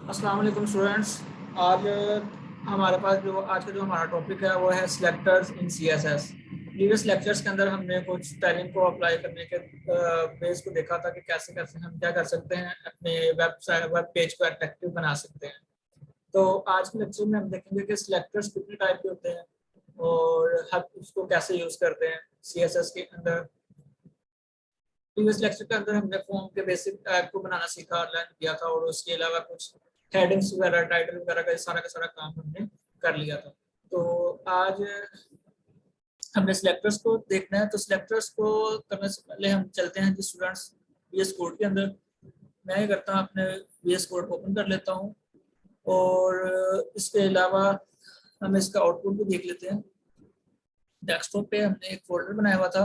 अस्सलाम वालेकुम स्टूडेंट्स। आज हमारे पास जो आज का जो हमारा टॉपिक है वो है सिलेक्टर्स इन सीएसएस। प्रीवियस लेक्चर्स के अंदर हमने कुछ स्टाइलिंग को अप्लाई करने के बेस को देखा था कि कैसे कैसे हम क्या कर सकते हैं, अपने वेब पेज को अट्रैक्टिव बना सकते हैं। तो आज के लेक्चर में हम देखेंगे कि सिलेक्टर्स कितने टाइप के होते हैं और हम उसको कैसे यूज करते हैं सीएसएस के अंदर। प्रीवियस लेक्चर के अंदर हमने फॉर्म के बेसिक टैग को बनाना सीखा, लर्न किया था, और उसके अलावा कुछ हेडिंग्स वगैरह, टाइटल वगैरह का सारा काम हमने कर लिया था। तो आज हमने सिलेक्टर्स को देखना है। तो सिलेक्टर्स को करने से पहले हम चलते हैं जी स्टूडेंट्स VS कोड के अंदर। मैं ये करता हूँ, अपने VS कोड ओपन कर लेता हूँ और इसके अलावा हम इसका आउटपुट भी देख लेते हैं। डेस्कटॉप पे हमने एक फोल्डर बनाया हुआ था,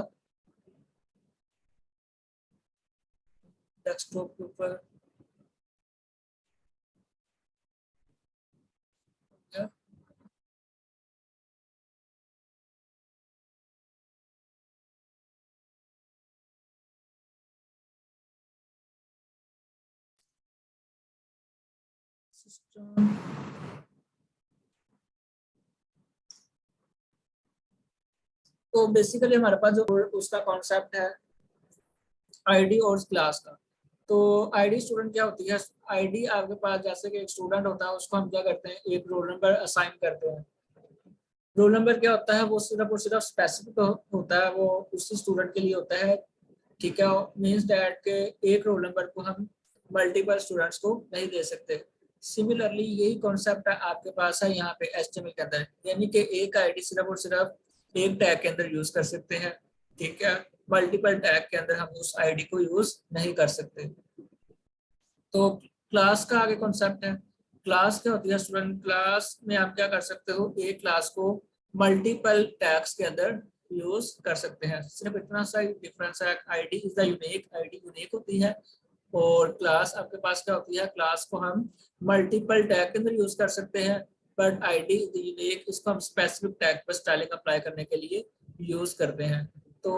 डेस्कटॉप के ऊपर सिस्टम। तो बेसिकली हमारे पास जो उसका कॉन्सेप्ट है आईडी और क्लास का। तो आईडी स्टूडेंट क्या होती है? आईडी आपके पास जैसे कि एक स्टूडेंट होता है, उसको हम क्या करते हैं, एक रोल नंबर असाइन करते हैं। रोल नंबर क्या होता है? वो सिर्फ और सिर्फ स्पेसिफिक होता है, वो उसी स्टूडेंट के लिए होता है। ठीक है, मीन्स दैट के एक रोल नंबर को हम मल्टीपल स्टूडेंट्स को नहीं दे सकते। सिमिलरली यही कॉन्सेप्ट आपके पास है यहाँ पे एचटीएमएल के अंदर, यानी कि एक आईडी सिर्फ और सिर्फ एक टैग के अंदर यूज कर सकते हैं। ठीक है, मल्टीपल टैग के अंदर हम उस आईडी को यूज नहीं कर सकते। तो क्लास का आगे कॉन्सेप्ट है। क्लास क्या होती है स्टूडेंट? क्लास में आप क्या कर सकते हो, एक क्लास को मल्टीपल टैग्स के अंदर यूज कर सकते हैं। सिर्फ इतना सा डिफरेंस है, ID is the unique, ID unique होती है, और क्लास आपके पास क्या होती है? क्लास को हम मल्टीपल टैग के अंदर यूज कर सकते हैं, but ID is the unique, इसको हम स्पेसिफिक टैग पर स्टाइलिंग अप्लाई करने के लिए यूज करते हैं। तो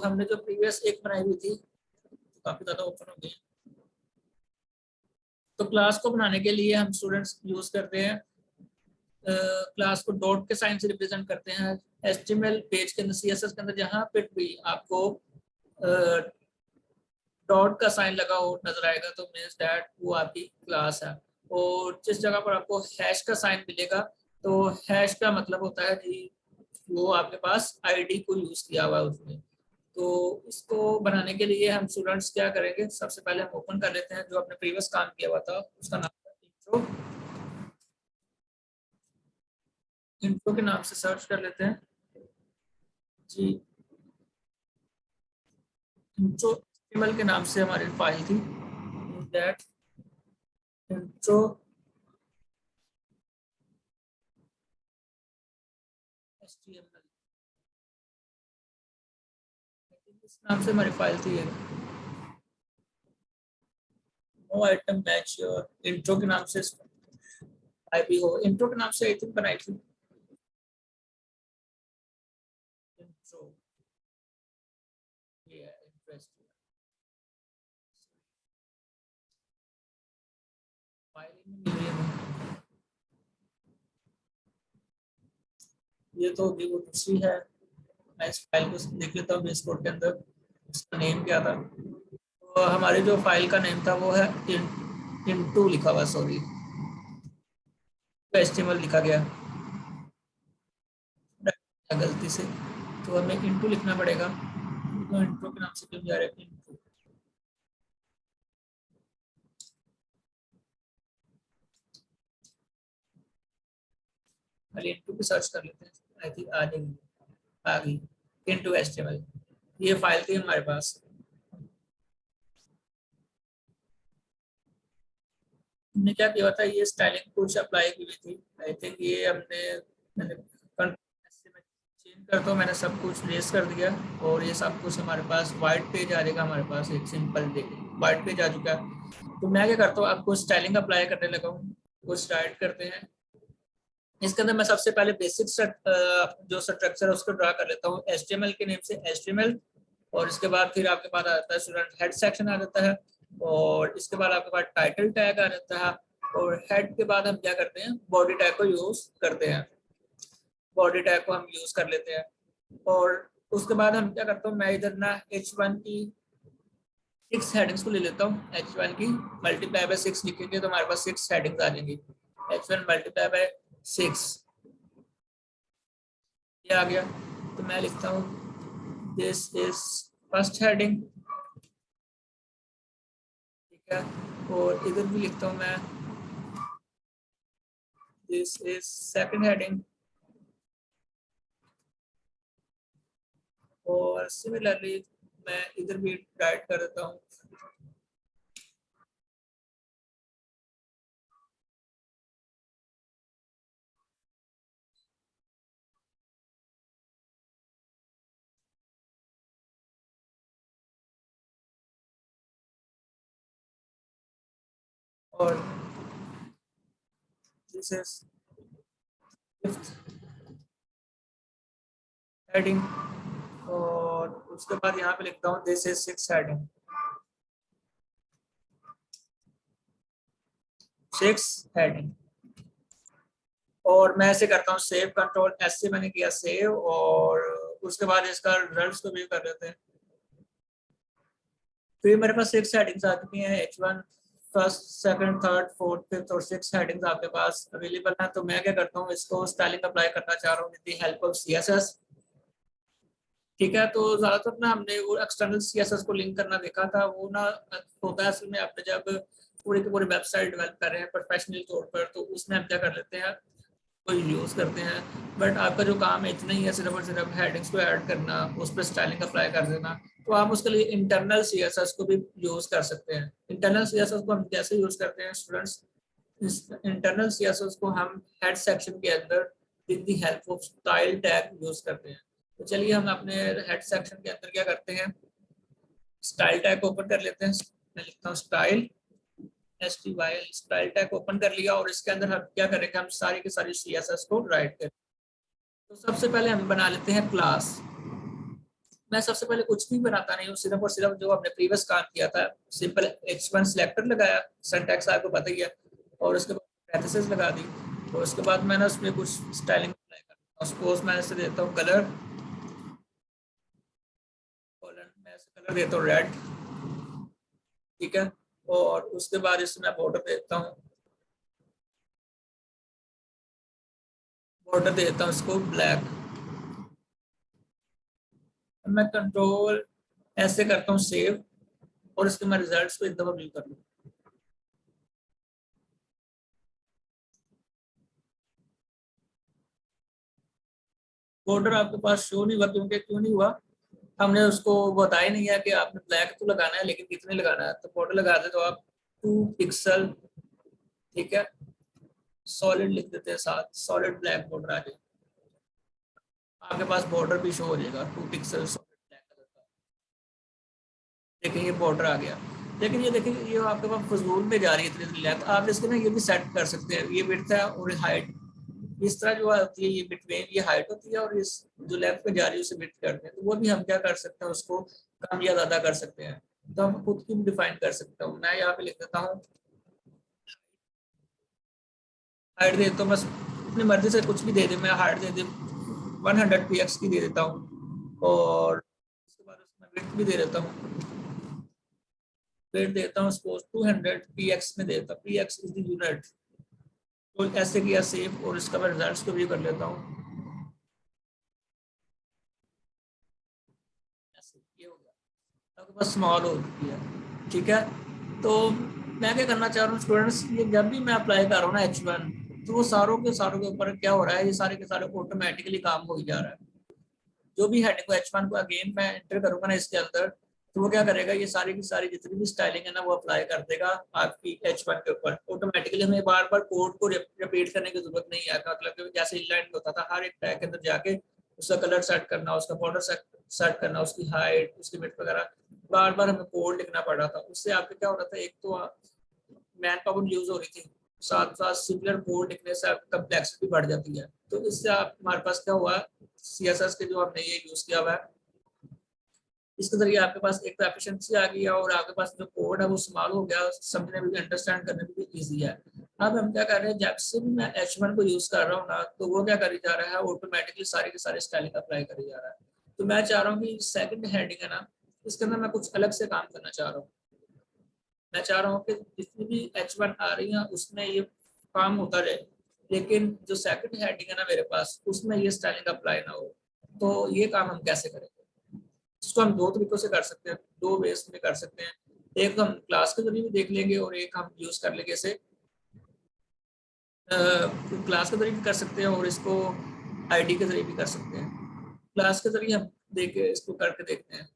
हमने जो प्रीवियस एक बनाई हुई थी, काफी ज्यादा ओपन हो गई। तो क्लास को बनाने के लिए हम स्टूडेंट्स यूज करते हैं, क्लास को डॉट के साइन से रिप्रेजेंट करते हैं। एचटीएमएल पेज के अंदर, सीएसएस के अंदर जहां पे भी आपको डॉट का साइन लगा हो नजर आएगा तो मीन्स दैट वो आपकी क्लास है। और जिस जगह पर आपको हैश का साइन मिलेगा तो हैश का मतलब होता है कि वो आपके पास आईडी को यूज किया हुआ है उसमें। तो इसको बनाने के लिए हम स्टूडेंट्स क्या करेंगे, सबसे पहले हम ओपन कर लेते हैं जो अपने प्रीवियस काम किया हुआ था, उसका नाम था इंट्रो। इंट्रो के नाम से सर्च कर लेते हैं जी। इंट्रो HTML के नाम से हमारी फाइल थी, दैट इंट्रो HTML, इस नाम से हमारी फाइल थी। No item match your intro के नाम से आईपी हो, इंट्रो के नाम से आई थिंक बनाई थी इंट्रो। ये है इंटरेस्टिंग फाइल ही नहीं मिल रही है। ये तो होगी वो दूसरी है। मैं इस फाइल को देख लेता हूँ बेस कोड के अंदर, उसका नेम क्या था। तो हमारी जो फाइल का नेम था वो है इंटू लिखा हुआ, सॉरी HTML लिखा गया गलती से, तो हमें इंटू लिखना पड़ेगा। तो इंट्रो के नाम से क्यों जा रहा है इंटू? पहले इंटू पे सर्च कर लेते हैं, आई थिंक आ जाएगी, आ गई इंटू HTML। ये फाइल थी हमारे पास। हमने क्या किया था, ये स्टाइलिंग कुछ अप्लाई की हुई थी। आई थिंक ये मैंने चेंज करता हूँ, मैंने सब कुछ रेस कर दिया और ये सब कुछ हमारे पास व्हाइट पेज आ जाएगा। हमारे पास एक सिंपल व्हाइट पेज आ चुका है। तो मैं क्या करता हूँ, आपको स्टाइलिंग अप्लाई करने लगा हूँ। वो स्टार्ट करते हैं। इसके अंदर मैं सबसे पहले बेसिक जो स्ट्रक्चर है उसको ड्रा कर लेता हूँ HTML के नेम से HTML। और इसके बाद फिर आपके पास आ जाता है स्टूडेंट हेड सेक्शन आ जाता है, और इसके बाद आपके पास टाइटल टैग आ जाता है, और हेड के बाद हम क्या करते हैं, बॉडी टैग को यूज करते हैं, बॉडी टैग को हम यूज कर लेते हैं। और उसके बाद हम क्या करता हूँ, मैं इधर ना H1 की 6 हेडिंग्स को ले लेता हूँ। H1 की मल्टीप्लाई बाय 6 लिखेंगे तो हमारे पास 6 हेडिंग्स आ जाएंगी। H1 मल्टीप्लाई बाय 6 ये आ गया। तो मैं लिखता हूँ दिस इज फर्स्ट हेडिंग, ठीक है। और इधर भी लिखता हूँ मैं दिस इज सेकंड हेडिंग। और सिमिलरली मैं इधर भी राइट कर देता हूँ और दिस इज फिफ्थ हेडिंग। और उसके बाद यहाँ पे लिखता हूँ this is six heading, six heading. और मैं ऐसे करता हूँ सेव, कंट्रोल एस से मैंने किया सेव। और उसके बाद इसका रिजल्ट्स को भी कर लेते हैं। तो ये मेरे पास 6 हेडिंग्स आ चुकी हैं। H1 first, second, third, fourth, fifth और 6 हेडिंग्स आपके पास अवेलेबल हैं। तो मैं क्या करता हूँ, इसको स्टाइलिंग अप्लाई करना चाह रहा हूँ with the help of CSS, ठीक है। तो ज्यादातर ना हमने वो एक्सटर्नल CSS को लिंक करना देखा था, वो ना होता है असल में आपने जब पूरी की पूरी वेबसाइट डेवलप कर रहे हैं प्रोफेशनल तौर पर, तो उसमें हम क्या कर लेते हैं, को यूज करते हैं। बट आपका जो काम है इतना ही है, सिर्फ और सिर्फ हेडिंग्स को ऐड करना, उस पर स्टाइलिंग अप्लाई कर देना। तो आप उसके लिए इंटरनल CSS को भी यूज कर सकते हैं। इंटरनल CSS को हम कैसे यूज करते हैं स्टूडेंट्स, इंटरनल CSS को हम हेड सेक्शन के अंदर with the help of style tag use करते हैं। तो चलिए हम अपने हेड सेक्शन के अंदर क्या करते हैं, स्टाइल टैग ओपन कर लेते हैं। मैं लिखता हूँ style, STYL, style tag open कर लिया। और इसके अंदर हम क्या करेंगे, हम सारी की सारी CSS को राइट करें। तो सबसे पहले हम बना लेते हैं क्लास। मैं सबसे पहले कुछ भी बनाता नहीं हूँ, सिर्फ और सिर्फ जो हमने प्रीवियस काम किया था, सिंपल H1 सिलेक्टर लगाया, सिंटैक्स आपको पता ही है। और उसके बाद पैरेंथेसिस लगा दी। और उसके बाद मैंने उसमें कुछ स्टाइलिंग अप्लाई करता हूँ। सपोज मैं ऐसे देता हूँ कलर, मैं ऐसे कलर देता हूँ रेड, ठीक है। और उसके बाद इसमें बॉर्डर देता हूँ, बॉर्डर देता हूँ इसको ब्लैक। मैं कंट्रोल ऐसे करता हूँ सेव। और इसके मैं रिजल्ट्स को एक दफा व्यू कर लूँ। बॉर्डर आपके पास शो नहीं हुआ, क्योंकि क्यों नहीं हुआ, हमने उसको बताया नहीं है कि आपने ब्लैक तो लगाना है, लेकिन कितने लगाना है। तो बॉर्डर लगा दे तो आप 2 पिक्सल, ठीक है, सॉलिड लिख देते हैं, साथ सॉलिड ब्लैक बॉर्डर आ जाए, आपके पास बॉर्डर भी शो हो जाएगा 2 पिक्सल सॉलिड ब्लैक कलर का। देखिए ये बॉर्डर आ गया। लेकिन ये देखिए ये आपके पास फजूल में जा रही है इतनी लेंथ। आप इसके ना ये भी सेट कर सकते हैं, ये विड्थ है और हाइट इस तरह जो होती है, ये बिटवीन ये हाइट होती है, और इस जो लेफ्ट पे जा रही है उसे विड्थ करते हैं। तो वो भी हम क्या कर सकते हैं, उसको कम या ज्यादा कर सकते हैं। तो हम खुद की डिफाइन कर सकते हूँ। मैं यहाँ पे लिख देता हूँ हाइट दे, तो बस अपनी मर्जी से कुछ भी दे दे, मैं हाइट दे दे 100 px की दे देता हूँ। और उसके बाद उसमें विड्थ भी दे देता हूँ, विड्थ देता हूँ सपोज 200 px में देता हूँ, px इज द यूनिट। तो ऐसे किया सेव। और इसका मैं रिजल्ट्स को भी कर लेता हूँ, ऐसे ये हो गया, आपके पास स्मॉल हो चुकी है, ठीक है। तो मैं क्या करना चाह रहा हूँ स्टूडेंट्स, ये जब भी मैं अप्लाई कर रहा हूँ ना H1, तो वो सारों के ऊपर क्या हो रहा है, ये सारे के सारे ऑटोमेटिकली काम हो ही जा रहा है। जो भी हेडिंग को H1 को अगेन मैं एंटर करूंगा ना इसके अंदर, तो वो क्या करेगा, ये सारी की सारी जितनी भी स्टाइलिंग है ना वो अप्लाई कर देगा आपकी H1 के ऊपर ऑटोमेटिकली। हमें बार बार कोड को रिपीट करने की जरूरत नहीं है। मतलब जैसे इनलाइन होता था, हर एक टैग के अंदर जाके उसका कलर सेट करना, उसका बॉर्डर सेट करना, उसकी हाइट, उसकी विड्थ वगैरह, बार बार हमें कोड लिखना पड़ा था। उससे आपके क्या हो रहा था, एक तो मैन पावर यूज हो रही थी, साथ साथ सिमिलर कोड लिखने से कम्प्लेक्सिटी बढ़ जाती है। तो इससे आप हमारे पास क्या हुआ, CSS के जो हमने ये यूज किया हुआ है, इसके जरिए आपके पास एक तो एफिशिएंसी आ गई है, और आपके पास जो कोड है वो स्मॉल हो गया, समझने में भी, अंडरस्टैंड करने में भी ईजी है। अब हम क्या कर रहे हैं, जब से भी मैं H1 को यूज कर रहा हूँ ना, तो वो क्या करी जा रहा है, ऑटोमेटिकली सारे के सारे स्टाइलिंग अप्लाई करी जा रहा है। तो मैं चाह रहा हूँ कि सेकंड हेडिंग है ना, इसके अंदर मैं कुछ अलग से काम करना चाह रहा हूँ। मैं चाह रहा हूँ कि जितनी भी H1 आ रही है उसमें ये काम होता रहे, लेकिन जो सेकंड हेडिंग है ना मेरे पास, उसमें ये स्टाइलिंग अप्लाई ना हो। तो ये काम हम कैसे करेंगे? इसको हम दो तरीकों से कर सकते हैं, दो बेस में कर सकते हैं। एक हम क्लास के जरिए भी देख लेंगे और एक हम यूज कर लेंगे इसे क्लास के जरिए भी कर सकते हैं और इसको आईडी के जरिए भी कर सकते हैं। क्लास के जरिए हम देखे इसको करके देखते हैं।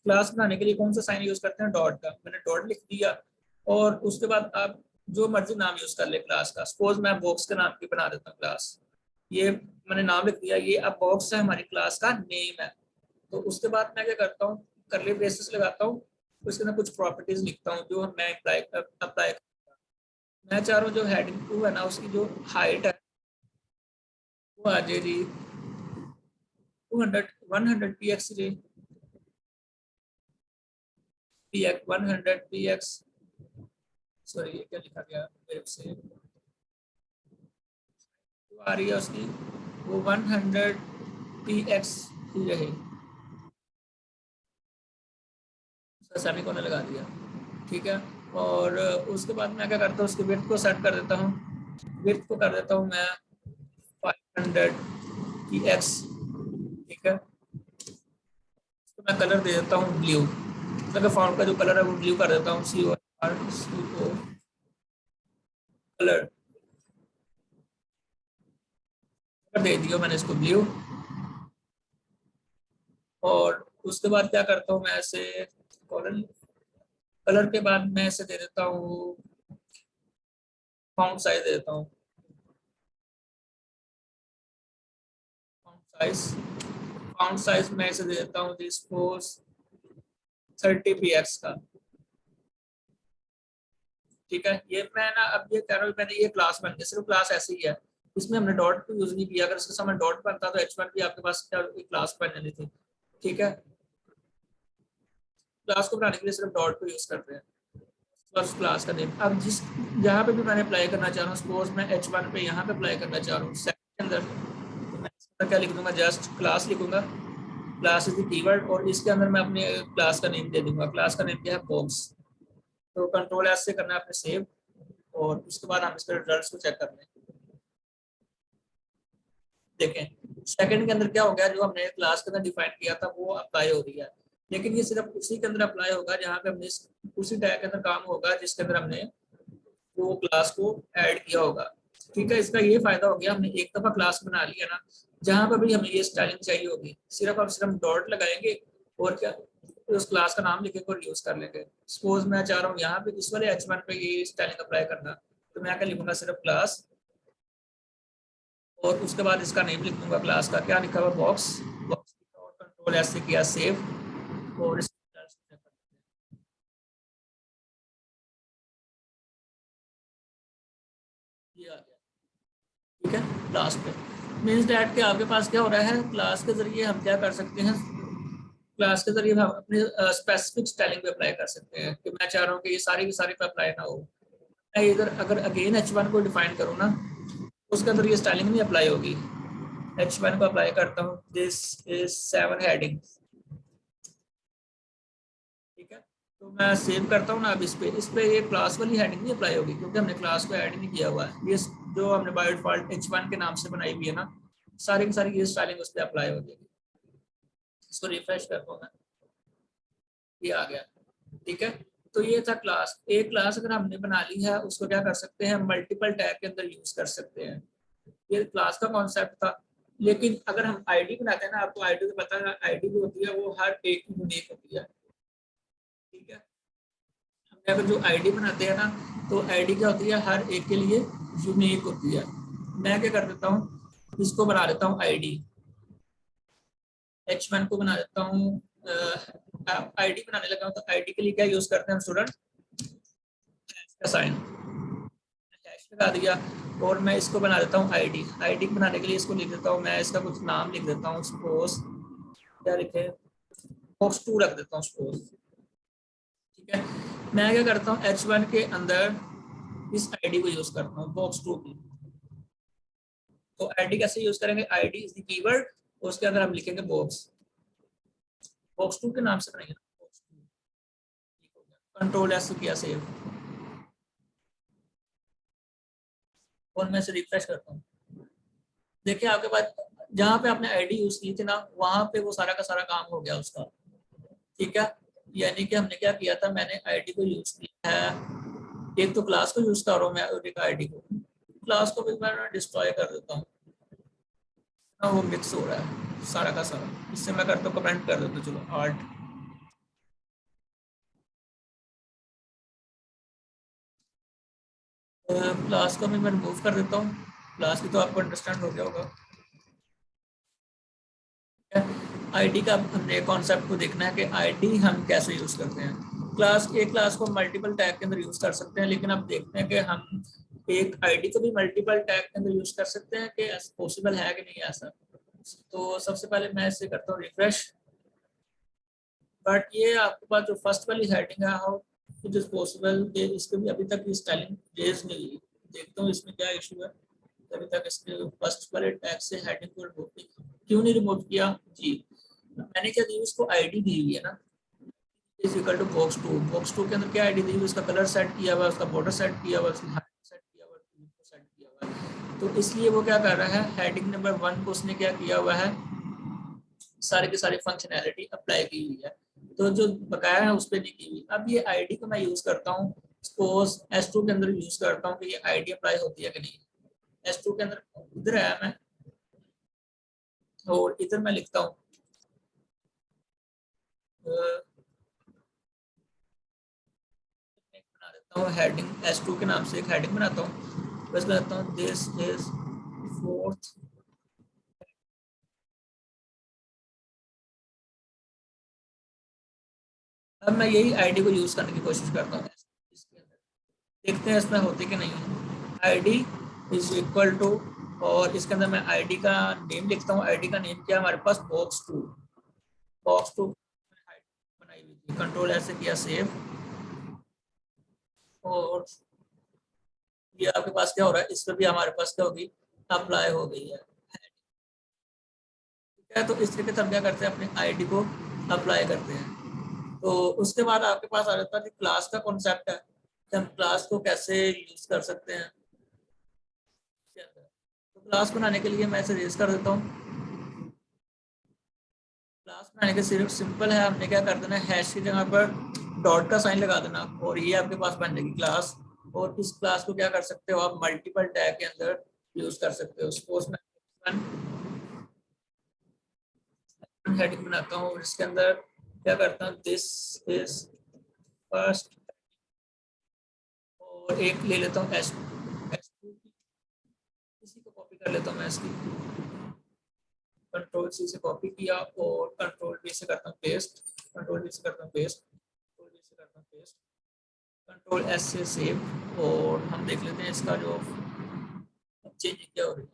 क्लास बनाने के लिए कौन सा साइन यूज करते हैं, डॉट का। मैंने डॉट लिख दिया और उसके बाद आप जो मर्जी नाम यूज कर ले क्लास का। सपोज मैं बॉक्स के नाम की बना देता हूँ क्लास, ये मैंने नाम लिख दिया, ये अब बॉक्स है हमारी क्लास का नेम है। तो उसके बाद मैं क्या करता हूँ, करली ब्रेसेस लगाता हूँ, उसके अंदर कुछ प्रॉपर्टीज लिखता हूँ जो मैं अप्लाई। मैं चाह रहा हूँ जो हेडिंग 2 है ना, उसकी जो हाइट है वो आ जाएगी 200 100 px रे, px 100 px, सॉरी ये क्या लिखा गया मेरे से, जो आ रही है उसकी वो 100 px ही रहे। उसका सेमीकोलन लगा दिया, ठीक है। और उसके बाद मैं क्या करता हूँ, उसके विड्थ को सेट कर देता हूँ। विड्थ को कर देता हूँ मैं 500 px, ठीक है। तो मैं कलर दे देता हूँ ब्लू, मतलब फॉन्ट का जो कलर है वो ब्लू कर देता हूँ, CO कलर दे दिया मैंने इसको ब्लू। और उसके बाद क्या करता हूँ मैं ऐसे कॉलर, कलर के बाद मैं ऐसे दे देता हूँ फॉन्ट साइज दे देता हूँ, फॉन्ट साइज, फॉन्ट साइज मैं ऐसे दे देता हूँ जिसको 30 px का, ठीक है। ये मैं ना अब ये कह रहा हूँ, मैंने ये क्लास बन गया, सिर्फ क्लास ऐसे ही है, इसमें हमने डॉट को यूज नहीं किया। अगर इसके सामने डॉट बनता तो H1 भी आपके पास क्या क्लास बन जानी थी, ठीक है। क्लास को बनाने के लिए सिर्फ डॉट को यूज करते हैं, बस क्लास का नेम। अब जिस जहाँ पे भी मैंने अप्लाई करना चाह रहा हूँ, सपोज मैं H1 पे यहाँ पे अप्लाई करना चाह रहा हूँ सेकंड के अंदर, तो मैं इसका क्या लिख दूंगा, जस्ट क्लास लिखूंगा, क्लास इज द कीवर्ड, और इसके अंदर मैं अपने क्लास का नेम दे दूंगा। क्लास का नेम क्या है, बॉक्स। तो कंट्रोल एस से करना है अपने सेव, और उसके बाद हम इसके रिजल्ट्स को चेक कर लें। देखें सेकंड के अंदर क्या हो गया, जो हमने क्लास के अंदर डिफाइन किया था वो अप्लाई हो रही है, लेकिन ये सिर्फ उसी के अंदर अप्लाई होगा जहाँ पे हमने उसी टैग के अंदर काम होगा जिसके अंदर हमने वो क्लास को ऐड किया होगा, ठीक है। इसका ये फायदा हो गया, हमने एक दफा क्लास बना लिया ना, जहाँ पर भी हमें ये स्टाइलिंग चाहिए होगी सिर्फ हम डॉट लगाएंगे और क्या उस क्लास का नाम लिखेंगे और यूज कर लेंगे। सपोज मैं चाह रहा हूँ यहाँ पे इस वाले H1 पे ये स्टाइलिंग अप्लाई करना, तो मैं क्या लिखूंगा, सिर्फ क्लास, और उसके बाद इसका नेम लिख दूंगा क्लास का, क्या लिखा हुआ, बॉक्स। बॉक्स और कंट्रोल एस से किया सेव, और ये आ गया, ठीक है। लास्ट पे मीन्स डैट के आपके पास क्या हो रहा है, क्लास के जरिए हम क्या कर सकते हैं, क्लास के जरिए हम अपने स्पेसिफिक स्टाइलिंग पे अप्लाई कर सकते हैं। कि मैं चाह रहा हूँ कि ये सारी की सारी पे अप्लाई ना हो, मैं इधर अगर अगेन H1 को डिफाइन करूँ ना, उसके अंदर ये स्टाइलिंग नहीं अप्लाई होगी। H1 को अप्लाई करता हूँ, दिस इज 7 हेडिंग, ठीक है। तो मैं सेव करता हूँ ना, अब इस पे ये क्लास वाली हेडिंग नहीं अप्लाई होगी, क्योंकि हमने क्लास को ऐड नहीं किया हुआ है। ये जो हमने बाय डिफॉल्ट H1 के नाम से बनाई हुई है ना, सारी की सारी ये स्टाइलिंग उस पर अप्लाई हो जाएगी। इसको रिफ्रेश करता हूँ मैं, ये आ गया, ठीक है। तो ये था क्लास। एक क्लास अगर हमने बना ली है, उसको क्या कर सकते हैं, मल्टीपल टैग के अंदर यूज कर सकते हैं। ये क्लास का कॉन्सेप्ट था। लेकिन अगर हम आईडी बनाते हैं ना, आपको आईडी तो पता है, आईडी जो होती है वो हर एक यूनिक होती है, ठीक है। हमने अगर जो आईडी बनाते हैं ना, तो आईडी क्या होती है, हर एक के लिए यूनिक होती है। मैं क्या कर देता हूँ, इसको बना देता हूँ आईडी, H1 को बना देता हूँ आईडी बनाने लगा हूँ। तो आईडी के लिए क्या यूज करते हैं हम स्टूडेंट, का साइन, हैश लगा दिया, और मैं इसको बना देता हूँ आईडी। आईडी बनाने के लिए इसको लिख देता हूँ मैं, इसका कुछ नाम लिख देता हूँ, सपोज क्या लिखे, बॉक्स 2 रख देता हूँ सपोज, ठीक है। मैं क्या करता हूँ H1 के अंदर इस आईडी को यूज करता हूँ box2 की। तो आईडी कैसे यूज करेंगे, आईडी इज द कीवर्ड, उसके अंदर हम लिखेंगे box2 के नाम से बनाएंगे, कंट्रोल एस किया सेव, और मैं इसे रिफ्रेश करता हूँ। देखिए आपके पास जहाँ पे आपने आईडी यूज की थी ना, वहां पे वो सारा का सारा काम हो गया उसका, ठीक है। यानी कि हमने क्या किया था, मैंने आईडी को यूज किया है, एक तो क्लास को यूज कर रहा हूँ मैं, और एक आईडी को, क्लास को भी मैं डिस्ट्रॉय कर देता हूँ ना, वो मिक्स हो रहा है सारा का सारा। इससे मैं करता हूँ कमेंट कर देता हूँ, चलो आर्ट, क्लास को भी मैं रिमूव कर देता हूँ। क्लास की तो आपको अंडरस्टैंड हो गया होगा। आईडी का हमने कॉन्सेप्ट को देखना है कि आईडी हम कैसे यूज करते हैं। क्लास एक क्लास को मल्टीपल टैग के अंदर यूज कर सकते हैं, लेकिन अब देखते हैं कि हम एक आईडी को भी मल्टीपल टैग के अंदर यूज कर सकते हैं कि पॉसिबल है कि नहीं ऐसा। तो सबसे पहले मैं इसे करता हूँ रिफ्रेश, बट ये आपके पास जो फर्स्ट वाली हेडिंग है, हाउ इट इज पॉसिबल, इसके भी अभी तक स्टाइलिंग रेज नहीं हुई। देखता हूँ इसमें क्या इशू है, अभी तक इसके फर्स्ट वाले टैग से हेडिंग को रिमूव क्यों नहीं रिमूव किया जी। मैंने क्या दी, उसको आईडी दी हुई है ना, इज इक्वल टू box2 के अंदर क्या आईडी दी हुई, उसका कलर सेट किया हुआ, उसका बॉर्डर सेट किया हुआ, उसका हाइट सेट किया हुआ, सेट किया हुआ। तो इसलिए वो क्या कर रहा है, हेडिंग नंबर 1 को उसने क्या किया हुआ है, सारी की सारी फंक्शनैलिटी अप्लाई की हुई है, तो जो बकाया है उस पर नहीं की हुई। अब ये आईडी को मैं यूज करता हूँ, सपोज S2 के अंदर यूज करता हूँ कि ये आईडी अप्लाई होती है कि नहीं। S2 के अंदर इधर आया मैं, और इधर मैं लिखता हूँ बना देता हूँ हेडिंग, S2 के नाम से एक हेडिंग बनाता हूँ, बस बनाता हूँ दिस इज फोर्थ। अब मैं यही आईडी को यूज करने की कोशिश करता हूँ इसके अंदर, देखते हैं इसमें होती कि नहीं है। आईडी इज इक्वल टू, और इसके अंदर मैं आईडी का नेम लिखता हूँ। आईडी का नेम क्या है हमारे पास, box2 बनाई हुई थी, कंट्रोल ऐसे किया सेव, और ये आपके पास क्या हो रहा है, इस पर भी हमारे पास क्या होगी, अप्लाई हो गई है, ठीक है। तो इस तरीके से हम क्या करते हैं, अपने आईडी को अप्लाई करते हैं। तो उसके बाद आपके पास आ जाता है कि क्लास का कॉन्सेप्ट है कि हम क्लास को कैसे यूज कर सकते हैं। तो क्लास बनाने के लिए मैं इसे रेज कर देता हूँ। क्लास बनाने के सिर्फ सिंपल है, हमने क्या कर देना है, हैश की जगह पर डॉट का साइन लगा देना, और ये आपके पास बन जाएगी क्लास। और इस क्लास को क्या कर सकते हो आप, मल्टीपल टैग के अंदर यूज कर सकते हो। सपोज मैं हेडिंग बनाता हूँ, इसके अंदर क्या करता हूँ, दिस इज फर्स्ट, और एक ले लेता हूँ एस, इसी को कॉपी कर लेता हूँ मैं इसकी, कंट्रोल सी से कॉपी किया, और कंट्रोल वी से करता हूँ पेस्ट, कंट्रोल वी से करता हूँ पेस्ट, कंट्रोल वी से करता हूँ पेस्ट, कंट्रोल एस से सेव। और हम देख लेते हैं इसका जो चेंजिंग क्या हो रही है,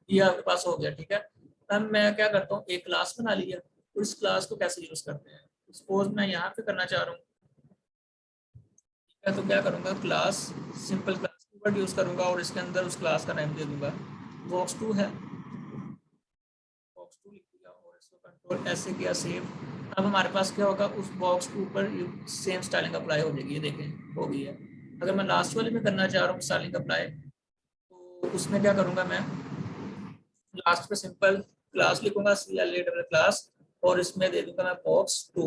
ये आपके पास हो गया, ठीक है। अब मैं क्या करता हूँ, एक क्लास बना लिया, उस क्लास को कैसे यूज करते हैं। सपोज मैं यहाँ पे करना चाह रहा हूँ, ठीक है, तो क्या करूँगा, class, simple class keyword use करूँगा, और इसके अंदर उस क्लास का नाम दे दूंगा, box2 है, box2 लिख दिया, और इसको कंट्रोल ऐसे किया सेव। अब हमारे पास क्या होगा, उस बॉक्स के ऊपर सेम स्टाइलिंग अप्लाई हो जाएगी, ये देखें हो गई है। अगर मैं लास्ट वाले में करना चाह रहा हूँ स्टाइलिंग अप्लाई, तो उसमें क्या करूँगा मैं, लास्ट में सिंपल क्लास लिखूंगा, CLA क्लास, और इसमें दे दूंगा मैं box2,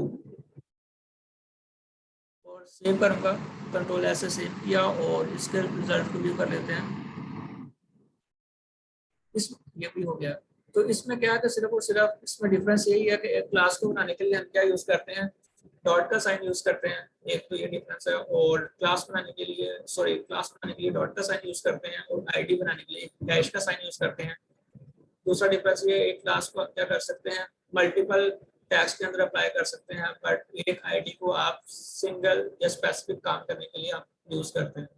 और सेव करूंगा, कंट्रोल ऐसे सेव किया, और इसके रिजल्ट को व्यू कर लेते हैं। इस ये भी हो गया। तो इसमें क्या है कि सिर्फ और सिर्फ इसमें डिफरेंस यही है कि एक क्लास को बनाने के लिए हम क्या यूज करते हैं, डॉट का साइन यूज करते हैं, एक तो ये डिफरेंस है। और क्लास बनाने के लिए, सॉरी, क्लास बनाने के लिए डॉट का साइन यूज करते हैं, और आईडी बनाने के लिए डैश का साइन यूज करते हैं। दूसरा डिफरेंस ये, एक क्लास को क्या कर सकते हैं, मल्टीपल टैग्स के अंदर अप्लाई कर सकते हैं, बट एक आईडी को आप सिंगल या स्पेसिफिक काम करने के लिए आप यूज करते हैं।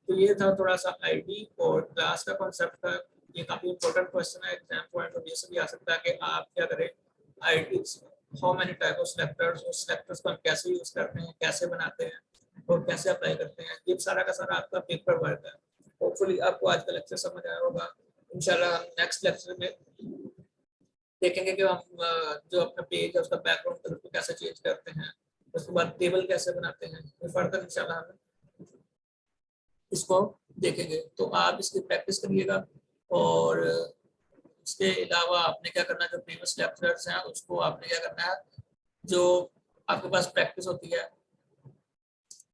तो ये था थोड़ा सा आईडी और क्लास का कॉन्सेप्ट का। ये काफी इंपॉर्टेंट क्वेश्चन है, एग्जाम पॉइंट ऑफ व्यू से भी आ सकता है कि आप क्या करें, ID how many type of selectors, उस सेलेक्टर्स को हम कैसे यूज करते हैं, कैसे बनाते हैं, और कैसे अप्लाई करते हैं, ये सारा का सारा आपका पेपर वर्क है। होपफुली आपको आज का लेक्चर समझ आया होगा। इंशाल्लाह हम नेक्स्ट लेक्चर में देखेंगे कि हम जो अपना पेज है उसका बैकग्राउंड कलर को कैसे चेंज करते हैं, उसके बाद टेबल कैसे बनाते हैं, तो फर्दर इंशाल्लाह हम इसको देखेंगे। तो आप इसकी प्रैक्टिस करिएगा, और इसके अलावा आपने क्या करना है, जो प्रीवियस लेक्चर्स हैं उसको आपने क्या करना है, जो आपके पास प्रैक्टिस होती है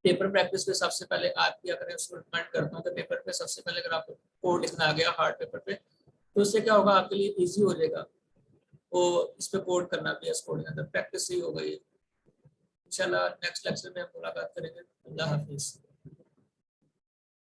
पेपर प्रैक्टिस पे सबसे पहले आप क्या करें, उसको रिकमेंड करता हूँ कि पेपर पे सबसे पहले अगर आपको कोड लिखना आ गया हार्ड पेपर पे, तो उससे क्या होगा आपके लिए इजी हो जाएगा, वो इस पे कोड करना भी है, कोड के अंदर प्रैक्टिस ही हो गई। इंशाल्लाह नेक्स्ट लेक्चर में हम मुलाकात करेंगे। अल्लाह हाफिज़।